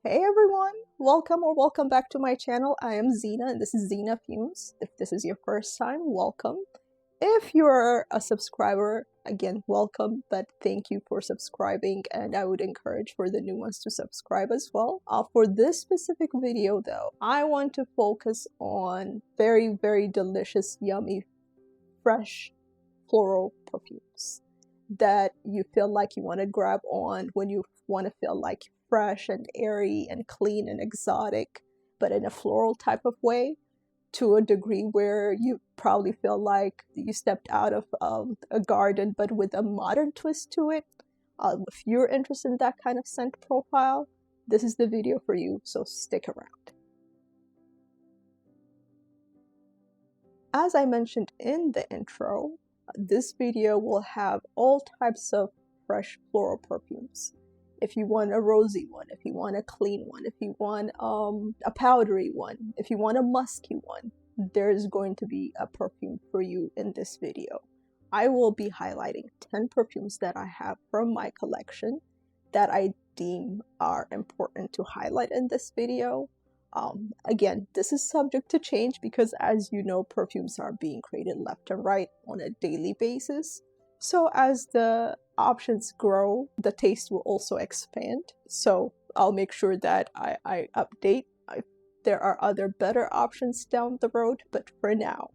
Hey everyone, welcome or welcome back to my channel. I am Zena and this is Zena Fumes. If this is your first time, welcome. If you're a subscriber, again, welcome, but thank you for subscribing, and I would encourage for the new ones to subscribe as well. For this specific video though, I want to focus on very delicious, yummy, fresh floral perfumes that you feel like you want to grab on when you want to feel like fresh and airy and clean and exotic, but in a floral type of way, to a degree where you probably feel like you stepped out of a garden but with a modern twist to it. If you're interested in that kind of scent profile, this is the video for you, so stick around. As I mentioned in the intro, this video will have all types of fresh floral perfumes. If you want a rosy one, if you want a clean one, if you want a powdery one, if you want a musky one, there's going to be a perfume for you in this video. I will be highlighting 10 perfumes that I have from my collection that I deem are important to highlight in this video. Again, this is subject to change because, as you know, perfumes are being created left and right on a daily basis. So as the options grow, the taste will also expand. So I'll make sure that I update if there are other better options down the road. But for now,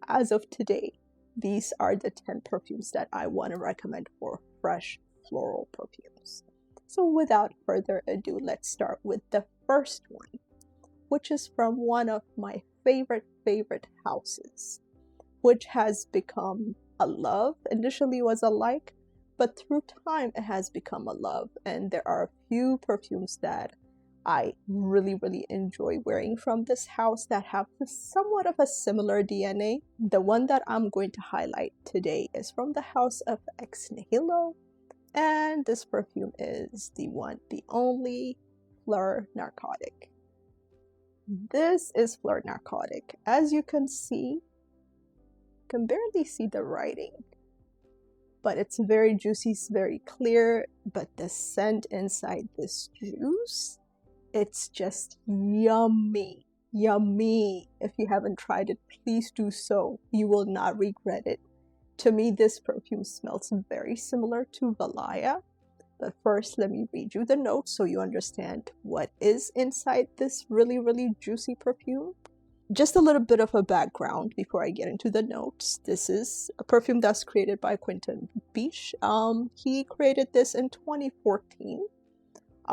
as of today, these are the 10 perfumes that I want to recommend for fresh floral perfumes. So without further ado, let's start with the first one, which is from one of my favorite houses, which has become a love. Initially was a like, but through time it has become a love, and there are a few perfumes that I really enjoy wearing from this house that have somewhat of a similar DNA. The one that I'm going to highlight today is from the house of Nihilo, and this perfume is the one, the only Fleur Narcotique. This is Fleur Narcotique. As you can see, you can barely see the writing, but it's very juicy, it's very clear, but the scent inside this juice, it's just yummy. If you haven't tried it, please do so. You will not regret it. To me, this perfume smells very similar to Valaya. But first, let me read you the notes so you understand what is inside this really juicy perfume. Just a little bit of a background before I get into the notes. This is a perfume that's created by Quentin Beach. He created this in 2014.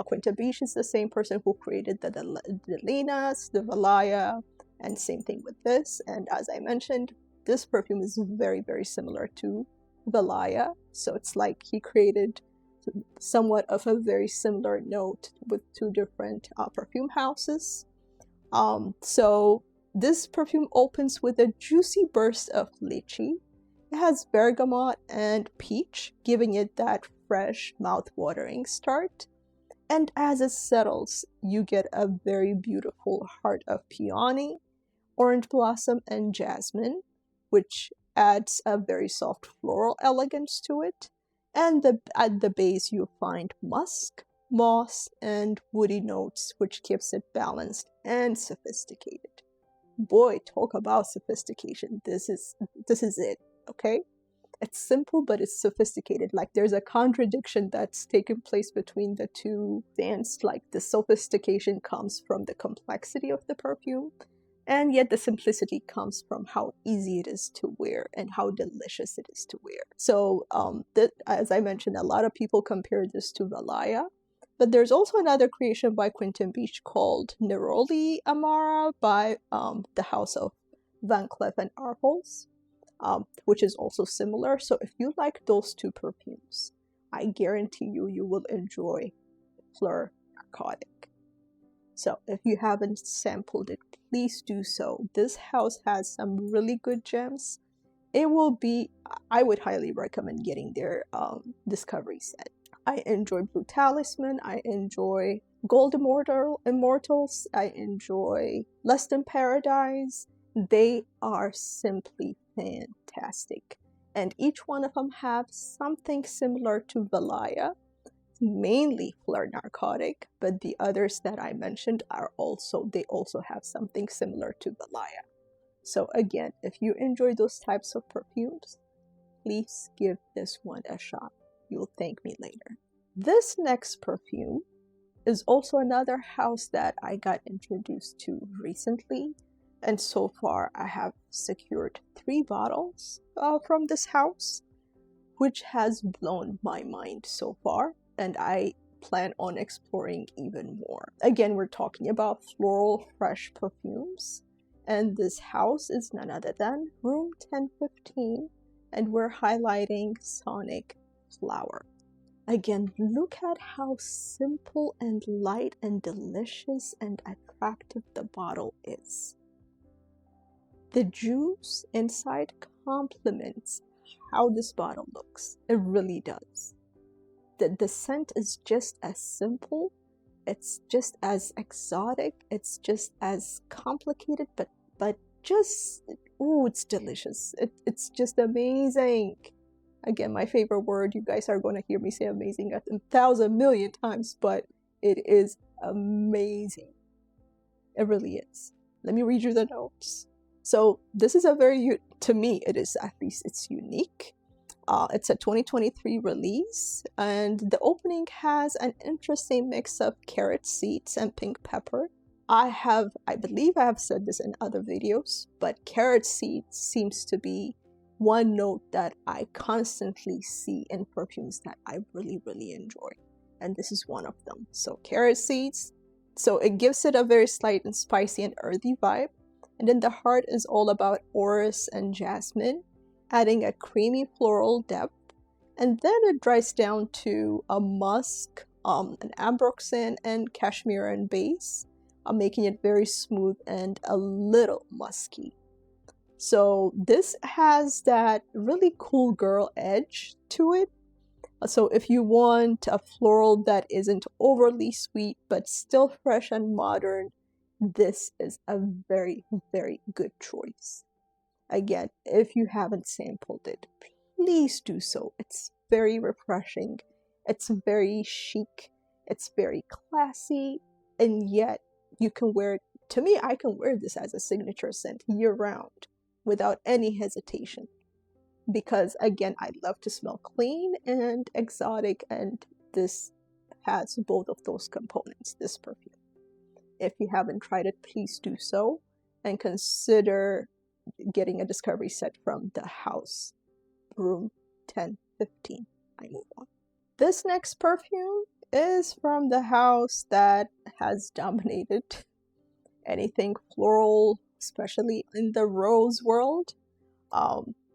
Quentin Beach is the same person who created the Delinas, the Valaya, and same thing with this. And as I mentioned, this perfume is very similar to Valaya. So it's like he created somewhat of a very similar note with two different perfume houses. So this perfume opens with a juicy burst of lychee. It has bergamot and peach, giving it that fresh, mouth-watering start. And as it settles, you get a very beautiful heart of peony, orange blossom, and jasmine, which adds a very soft floral elegance to it. And at the base, you find musk, moss, and woody notes, which keeps it balanced and sophisticated. Boy, talk about sophistication. This is it, okay? It's simple, but it's sophisticated. Like, there's a contradiction that's taken place between the two stands. Like, the sophistication comes from the complexity of the perfume, and yet the simplicity comes from how easy it is to wear and how delicious it is to wear. So as I mentioned, a lot of people compare this to Valaya, but there's also another creation by Quentin Beach called Neroli Amara by the house of Van Cleef and Arpels, which is also similar. So if you like those two perfumes, I guarantee you will enjoy Fleur Narcotique. So if you haven't sampled it, please do so. This house has some really good gems. I would highly recommend getting their Discovery set. I enjoy Blue Talisman, I enjoy Gold Immortals, I enjoy Less Than Paradise. They are simply fantastic. And each one of them have something similar to Valaya. mainly Fleur Narcotique, but the others that I mentioned are they also have something similar to Belaya. So again, if you enjoy those types of perfumes, please give this one a shot. You'll thank me later. This next perfume is also another house that I got introduced to recently, and so far I have secured 3 bottles from this house, which has blown my mind so far, and I plan on exploring even more. Again, we're talking about Floral Fresh Perfumes, and this house is none other than room 1015, and we're highlighting Sonic Flower. Again, look at how simple and light and delicious and attractive the bottle is. The juice inside complements how this bottle looks. It really does. The scent is just as simple, it's just as exotic, it's just as complicated, but just, ooh, it's delicious. It's just amazing. Again, my favorite word, you guys are going to hear me say amazing 1,000 million times, but it is amazing. It really is. Let me read you the notes. So this is to me, it is, at least it's unique. It's a 2023 release, and the opening has an interesting mix of carrot seeds and pink pepper. I believe I have said this in other videos, but carrot seeds seems to be one note that I constantly see in perfumes that I really, really enjoy. And this is one of them. So carrot seeds. So it gives it a very slight and spicy and earthy vibe. And then the heart is all about orris and jasmine, adding a creamy floral depth. And then it dries down to a musk, an ambroxan and cashmere base, making it very smooth and a little musky. So this has that really cool girl edge to it. So if you want a floral that isn't overly sweet but still fresh and modern, this is a very, very good choice. Again, if you haven't sampled it, please do so. It's very refreshing, it's very chic, it's very classy, and yet you can wear it. To me, I can wear this as a signature scent year-round without any hesitation, because again, I love to smell clean and exotic, and this has both of those components, this perfume. If you haven't tried it, please do so, and consider getting a discovery set from the house, room 1015. I move on. This next perfume is from the house that has dominated anything floral, especially in the rose world.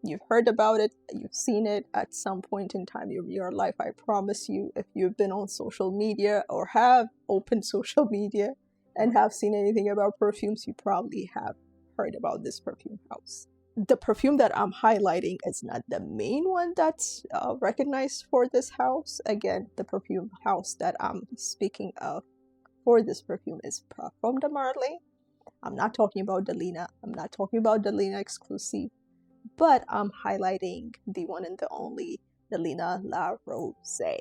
You've heard about it, you've seen it at some point in time in your life. I promise you, if you've been on social media or have opened social media and have seen anything about perfumes, you probably have heard about this perfume house. The perfume that I'm highlighting is not the main one that's recognized for this house. Again, the perfume house that I'm speaking of for this perfume is Parfums de Marly. I'm not talking about Delina. I'm not talking about Delina exclusive, but I'm highlighting the one and the only Delina La Rosee.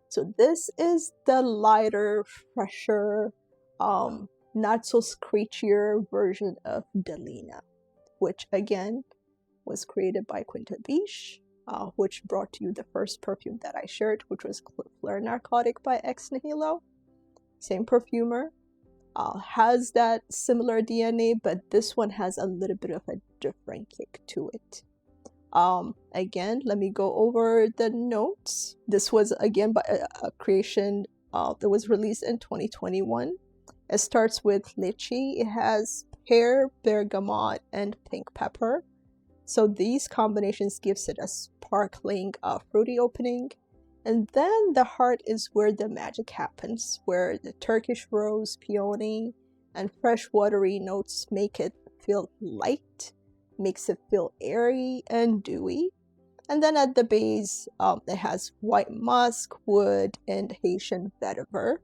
So this is the lighter, fresher, not so screechier version of Delina, which again was created by Quinta Biche, which brought you the first perfume that I shared, which was Fleur Narcotique by Nihilo. Same perfumer, has that similar DNA, but this one has a little bit of a different kick to it. Again, let me go over the notes. This was again by a creation that was released in 2021. It starts with lychee. It has pear, bergamot, and pink pepper. So these combinations gives it a sparkling, fruity opening. And then the heart is where the magic happens, where the Turkish rose, peony, and fresh watery notes make it feel light, makes it feel airy and dewy. And then at the base, it has white musk, wood, and Haitian vetiver,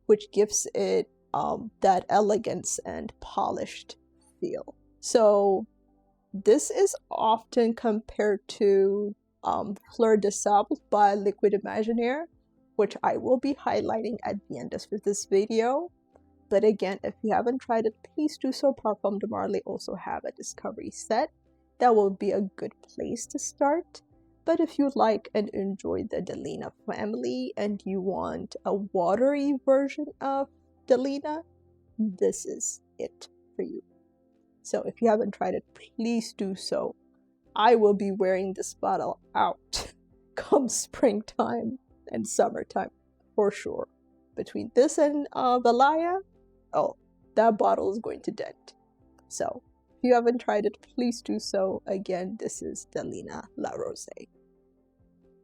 which gives it that elegance and polished feel. So this is often compared to Fleur de Sable by Liquid Imaginaire, which I will be highlighting at the end of this video. But again, if you haven't tried it, please do so. Parfum de Marly also have a discovery set. That will be a good place to start. But if you like and enjoy the Delina family and you want a watery version of Delina, this is it for you. So if you haven't tried it, please do so. I will be wearing this bottle out come springtime and summertime for sure. Between this and Valaya, oh, that bottle is going to dent. So if you haven't tried it, please do so. Again, this is Delina La Rosee.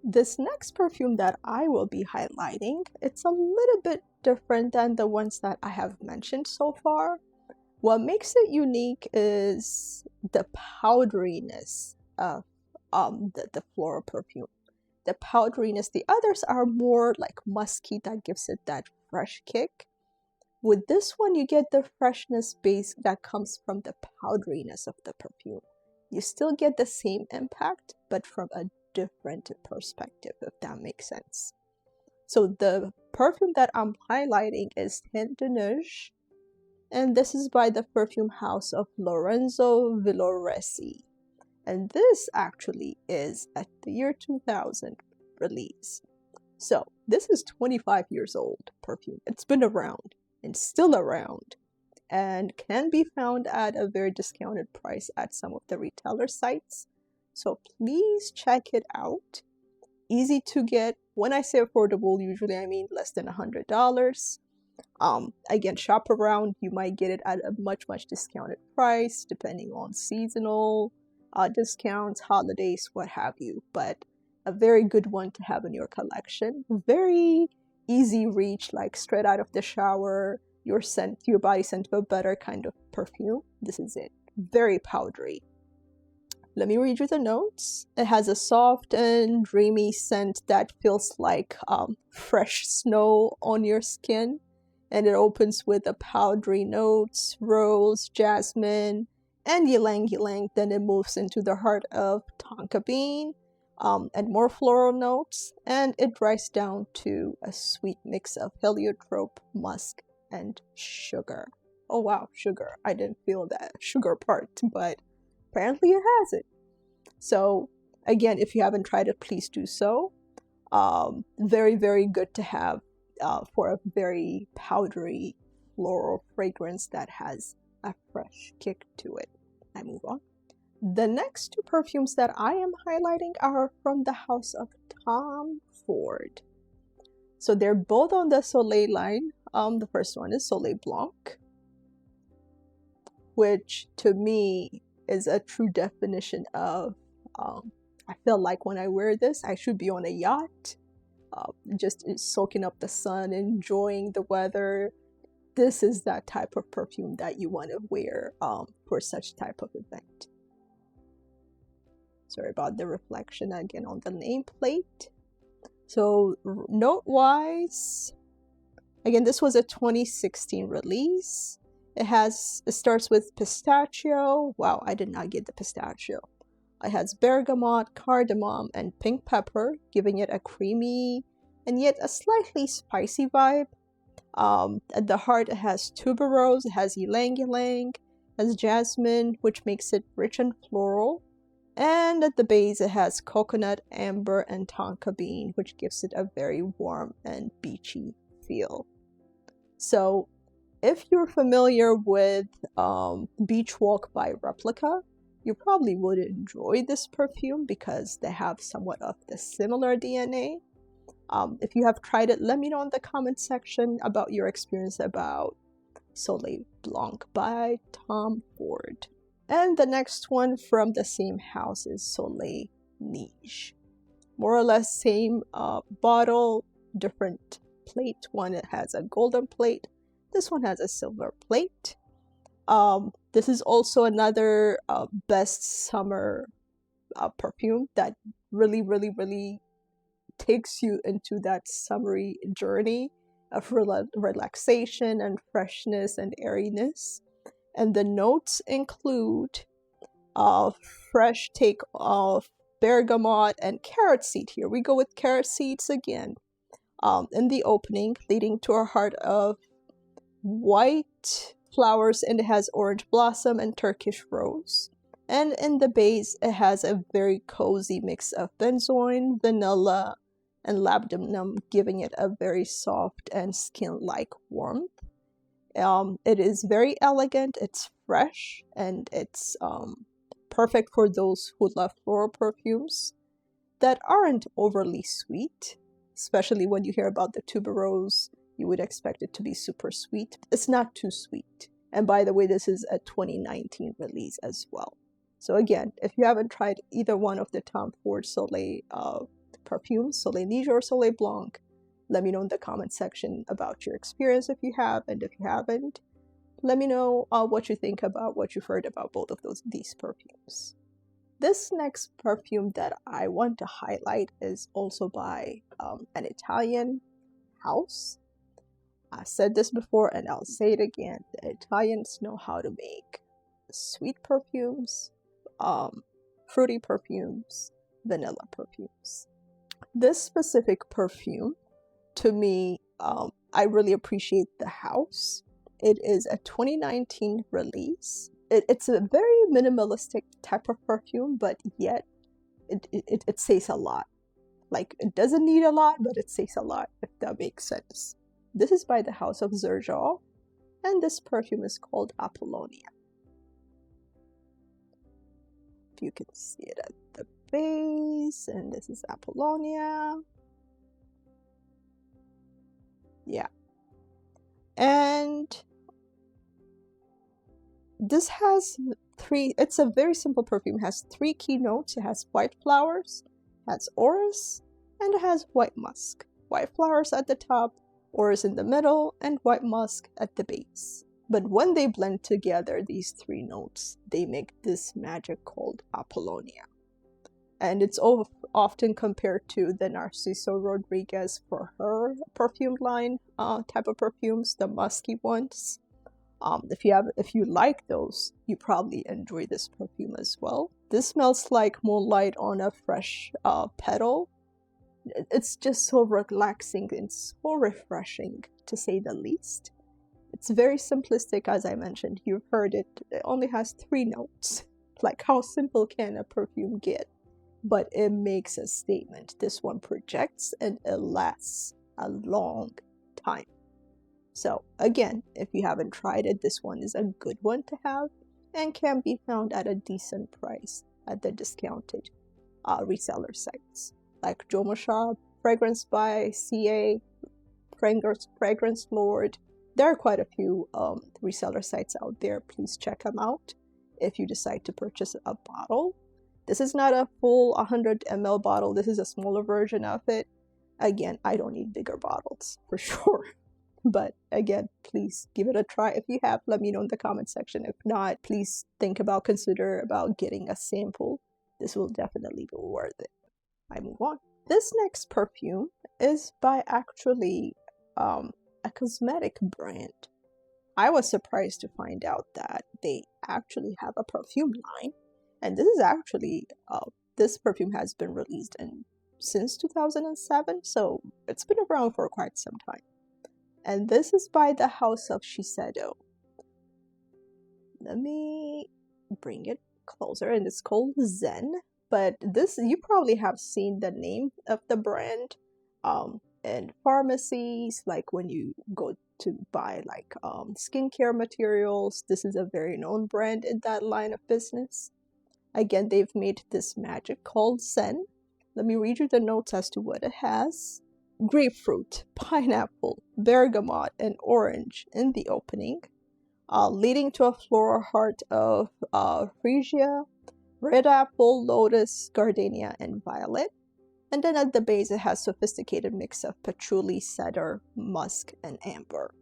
This next perfume that I will be highlighting, it's a little bit different than the ones that I have mentioned so far. What makes it unique is the powderiness of the floral perfume. The powderiness, the others are more like musky, that gives it that fresh kick. With this one, you get the freshness base that comes from the powderiness of the perfume. You still get the same impact, but from a different perspective, if that makes sense. So the perfume that I'm highlighting is Teint de Neige, and this is by the perfume house of Lorenzo Villoresi. And this actually is a year 2000 release. So this is 25 years old perfume. It's been around and still around and can be found at a very discounted price at some of the retailer sites. So please check it out. Easy to get. When I say affordable, usually I mean less than $100. Again, shop around. You might get it at a much discounted price depending on seasonal discounts, holidays, what have you. But a very good one to have in your collection. Very easy reach, like straight out of the shower. Your body scent of a better kind of perfume. This is it. Very powdery. Let me read you the notes. It has a soft and dreamy scent that feels like fresh snow on your skin. And it opens with the powdery notes, rose, jasmine, and ylang ylang. Then it moves into the heart of tonka bean and more floral notes. And it dries down to a sweet mix of heliotrope, musk, and sugar. Oh wow, sugar. I didn't feel that sugar part, but apparently it has it. So again, if you haven't tried it, please do so. Very good to have for a very powdery floral fragrance that has a fresh kick to it. I move on. The next two perfumes that I am highlighting are from the house of Tom Ford. So they're both on the Soleil line. The first one is Soleil Blanc, which to me is a true definition of I feel like when I wear this, I should be on a yacht, just soaking up the sun, enjoying the weather. This is that type of perfume that you want to wear for such type of event. Sorry about the reflection again on the nameplate. So note-wise, again, this was a 2016 release. It starts with pistachio. Wow, I did not get the pistachio. It has bergamot, cardamom, and pink pepper, giving it a creamy and yet a slightly spicy vibe. At the heart, it has tuberose, it has ylang ylang, it has jasmine, which makes it rich and floral. And at the base, it has coconut, amber, and tonka bean, which gives it a very warm and beachy feel. So if you're familiar with Beach Walk by Replica, you probably would enjoy this perfume because they have somewhat of the similar DNA. If you have tried it, let me know in the comment section about your experience about Soleil Blanc by Tom Ford. And the next one from the same house is Soleil Neige. More or less same bottle, different plate. One has a golden plate. This one has a silver plate. This is also another best summer perfume that really takes you into that summery journey of relaxation and freshness and airiness. And the notes include fresh take of bergamot, and carrot seed. Here we go with carrot seeds again. In the opening, leading to a heart of white flowers, and it has orange blossom and Turkish rose. And in the base, it has a very cozy mix of benzoin, vanilla, and labdanum, giving it a very soft and skin-like warmth. It is very elegant, it's fresh, and it's perfect for those who love floral perfumes that aren't overly sweet. Especially when you hear about the tuberose, you would expect it to be super sweet. It's not too sweet. And by the way, this is a 2019 release as well. So again, if you haven't tried either one of the Tom Ford Soleil perfumes, Soleil Neige or Soleil Blanc, let me know in the comment section about your experience if you have, and if you haven't, let me know what you think about what you've heard about both of these perfumes. This next perfume that I want to highlight is also by an Italian house. I said this before and I'll say it again. The Italians know how to make sweet perfumes, fruity perfumes, vanilla perfumes. This specific perfume, to me, I really appreciate the house. It is a 2019 release. It's a very minimalistic type of perfume, but yet it says a lot. Like, it doesn't need a lot, but it says a lot, if that makes sense. This is by the house of Xerjoff, and this perfume is called Apollonia. If you can see it at the base, and this is Apollonia. Yeah. And this has it's a very simple perfume. It has 3 key notes. It has white flowers, has orris, and it has white musk. White flowers at the top, orris in the middle, and white musk at the base. But when they blend together, these 3 notes, they make this magic called Apollonia. And it's often compared to the Narciso Rodriguez for her perfume line type of perfumes, the musky ones. If you like those, you probably enjoy this perfume as well. This smells like moonlight on a fresh petal. It's just so relaxing and so refreshing, to say the least. It's very simplistic, as I mentioned. You've heard it. It only has 3 notes. Like, how simple can a perfume get? But it makes a statement. This one projects and it lasts a long time. So again, if you haven't tried it, this one is a good one to have and can be found at a decent price at the discounted reseller sites like Jomo Shop, Fragrance by CA, Fragrance Lord. There are quite a few reseller sites out there. Please check them out if you decide to purchase a bottle. This is not a full 100 ml bottle. This is a smaller version of it. Again, I don't need bigger bottles for sure. But again, please give it a try. If you have, let me know in the comment section. If not, please consider about getting a sample. This will definitely be worth it. I move on. This next perfume is by actually a cosmetic brand. I was surprised to find out that they actually have a perfume line. And this is actually, this perfume has been released since 2007, so it's been around for quite some time. And this is by the house of Shiseido. Let me bring it closer, and it's called Zen. But this, you probably have seen the name of the brand in pharmacies, like when you go to buy like skincare materials. This is a very known brand in that line of business. Again, they've made this magic called Zen. Let me read you the notes as to what it has. Grapefruit, pineapple, bergamot, and orange in the opening, leading to a floral heart of freesia, red apple, lotus, gardenia, and violet. And then at the base, it has sophisticated mix of patchouli, cedar, musk, and amber.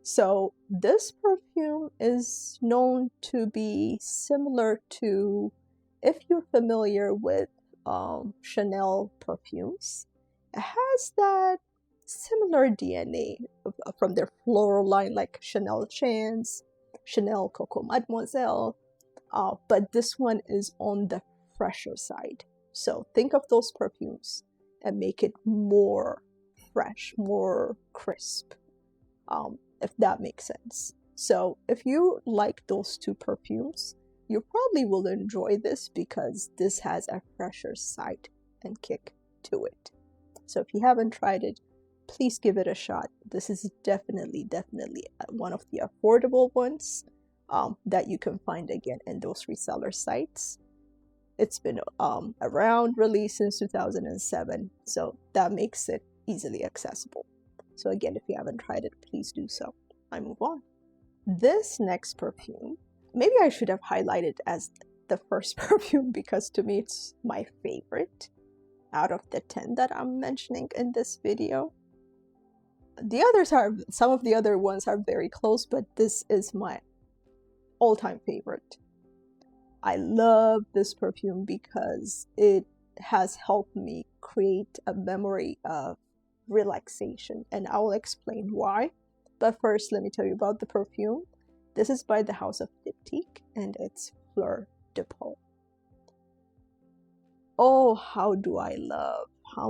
So this perfume is known to be similar to, if you're familiar with Chanel perfumes, it has that similar DNA from their floral line, like Chanel Chance, Chanel Coco Mademoiselle, but this one is on the fresher side. So think of those perfumes and make it more fresh, more crisp, if that makes sense. So if you like those two perfumes, you probably will enjoy this because this has a fresher side and kick to it. So if you haven't tried it, please give it a shot. This is definitely one of the affordable ones that you can find again in those reseller sites. It's been around, released since 2007, so that makes it easily accessible. So again, if you haven't tried it, please do so. I move on. This next perfume, maybe I should have highlighted as the first perfume because to me it's my favorite out of the 10 that I'm mentioning in this video. The others are, some of the other ones are very close, but this is my all-time favorite. I love this perfume because it has helped me create a memory of relaxation, and I will explain why. But first, let me tell you about the perfume. This is by the house of Diptyque, and it's Fleur de Peau. Oh, how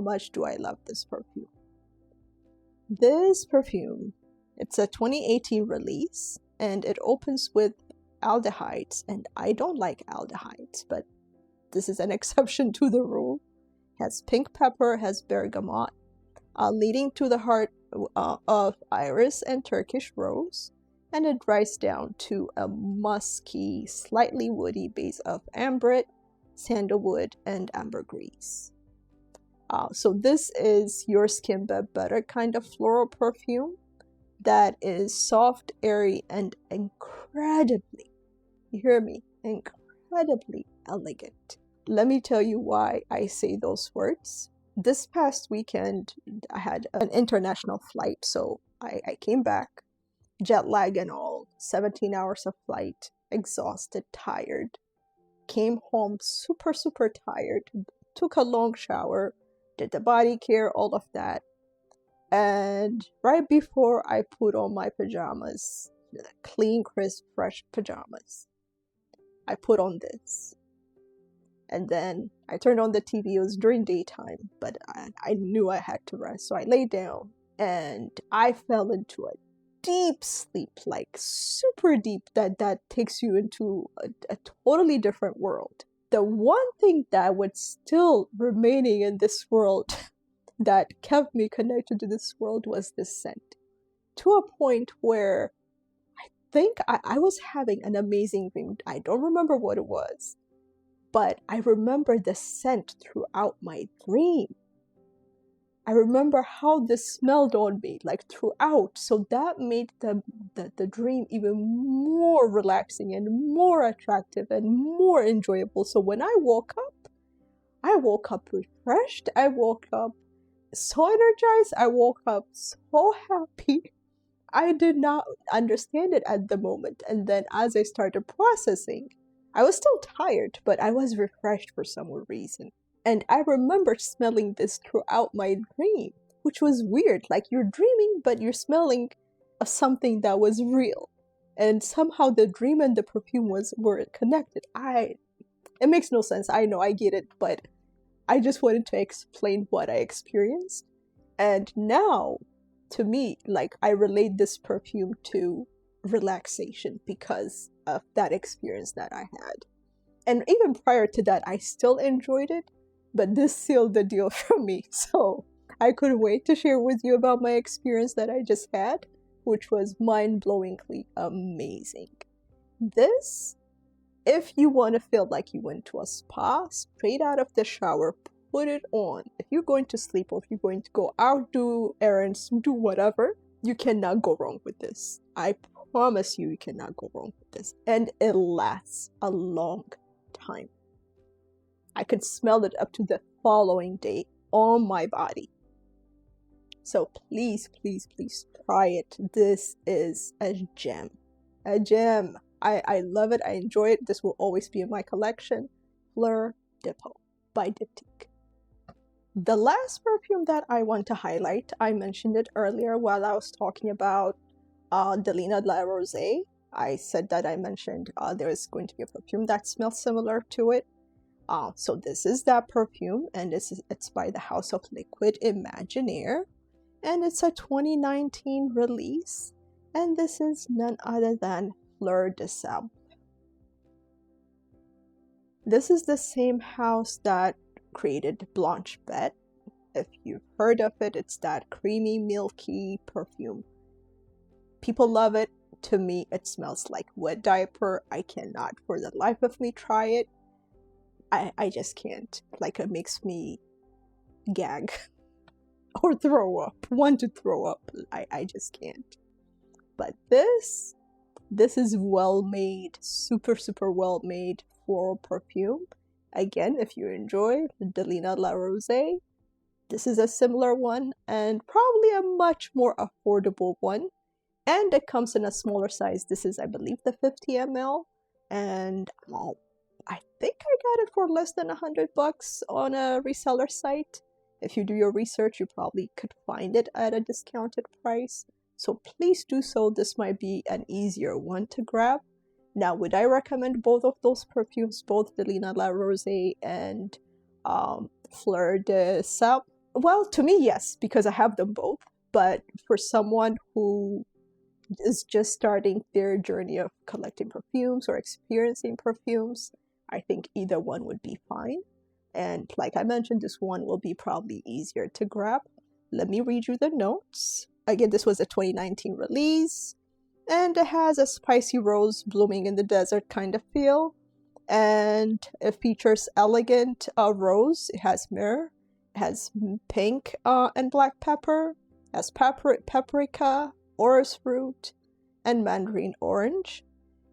much do I love this perfume. This perfume, it's a 2018 release, and it opens with aldehydes, and I don't like aldehydes, but this is an exception to the rule. It has pink pepper, has bergamot, leading to the heart of iris and Turkish rose, and it dries down to a musky, slightly woody base of ambrette, sandalwood, and ambergris. So this is your skin but better kind of floral perfume that is soft, airy, and incredibly, you hear me, incredibly elegant. Let me tell you why I say those words. This past weekend, I had an international flight, so I came back, jet lag and all, 17 hours of flight, exhausted, tired. Came home super tired, took a long shower, did the body care, all of that. And right before I put on my pajamas, clean, crisp, fresh pajamas, I put on this. And then I turned on the TV. It was during daytime, but I knew I had to rest. So I lay down and I fell into a deep sleep, like super deep, that takes you into a totally different world. The one thing that was still remaining in this world that kept me connected to this world was this scent. To a point where I think I was having an amazing dream. I don't remember what it was, but I remember the scent throughout my dream. I remember how this smelled on me, like throughout. So that made the dream even more relaxing and more attractive and more enjoyable. So when I woke up refreshed. I woke up so energized. I woke up so happy. I did not understand it at the moment. And then as I started processing, I was still tired, but I was refreshed for some reason. And I remember smelling this throughout my dream, which was weird. Like you're dreaming, but you're smelling of something that was real. And somehow the dream and the perfume were connected. It makes no sense. I know, I get it, but I just wanted to explain what I experienced. And now, to me, like I relate this perfume to relaxation because of that experience that I had. And even prior to that, I still enjoyed it, but this sealed the deal for me. So I couldn't wait to share with you about my experience that I just had, which was mind-blowingly amazing. This, if you want to feel like you went to a spa, straight out of the shower, put it on. If you're going to sleep or if you're going to go out, do errands, do whatever, you cannot go wrong with this. I promise you cannot go wrong with this. And it lasts a long time. I could smell it up to the following day on my body. So please try it. This is a gem. A gem. I love it. I enjoy it. This will always be in my collection. Fleur de Peau by Diptyque. The last perfume that I want to highlight, I mentioned it earlier while I was talking about Delina La Rosee. I said that I mentioned there is going to be a perfume that smells similar to it. So this is that perfume, and it's by the House of Liquid Imaginaire, and it's a 2019 release, and this is none other than Fleur de Sable. This is the same house that created Blanche Bête. If you've heard of it, it's that creamy, milky perfume. People love it. To me, it smells like wet diaper. I cannot for the life of me try it. I just can't. Like, it makes me gag or throw up. Want to throw up. I just can't. But this is well made, super well made floral perfume. Again, if you enjoy the Delina La Rosee, this is a similar one and probably a much more affordable one. And it comes in a smaller size. This is, I believe, the 50 ml. And I think I got it for less than $100 on a reseller site. If you do your research, you probably could find it at a discounted price. So please do so. This might be an easier one to grab. Now, would I recommend both of those perfumes, both Delina La Rosee and Fleur de Sable? Well, to me, yes, because I have them both. But for someone who is just starting their journey of collecting perfumes or experiencing perfumes, I think either one would be fine. And like I mentioned, this one will be probably easier to grab. Let me read you the notes. Again, this was a 2019 release, and it has a spicy rose blooming in the desert kind of feel. And it features elegant rose. It has myrrh, it has pink and black pepper, it has paprika, orris root, and mandarin orange.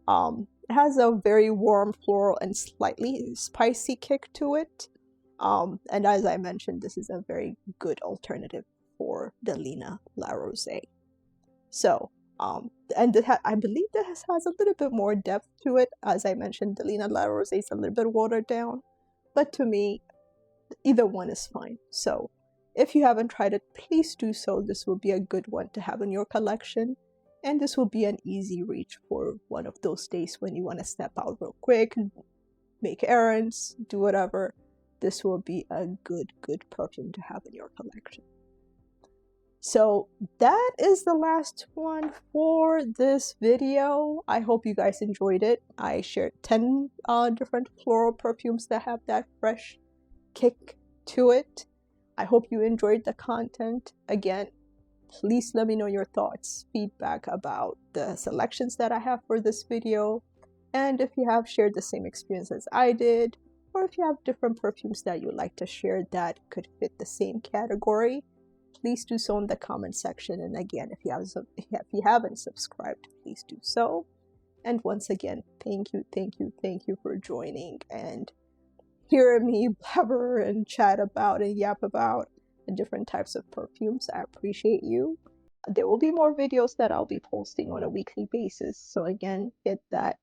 It has a very warm floral and slightly spicy kick to it. And as I mentioned, this is a very good alternative for Delina La Rosee. So, and I believe this has a little bit more depth to it. As I mentioned, Delina La Rosee is a little bit watered down, but to me, either one is fine. So, if you haven't tried it, please do so. This will be a good one to have in your collection. And this will be an easy reach for one of those days when you want to step out real quick, make errands, do whatever. This will be a good perfume to have in your collection. So that is the last one for this video. I hope you guys enjoyed it. I shared 10 different floral perfumes that have that fresh kick to it. I hope you enjoyed the content. Again, please let me know your thoughts, feedback about the selections that I have for this video. And if you have shared the same experience as I did, or if you have different perfumes that you'd like to share that could fit the same category, please do so in the comment section. And again, if you haven't subscribed, please do so. And once again, thank you for joining and hearing me blabber and chat about and yap about the different types of perfumes. I appreciate you. There will be more videos that I'll be posting on a weekly basis. So again, hit that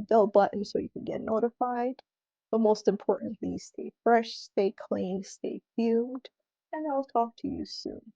bell button so you can get notified. But most importantly, stay fresh, stay clean, stay fumed, and I'll talk to you soon.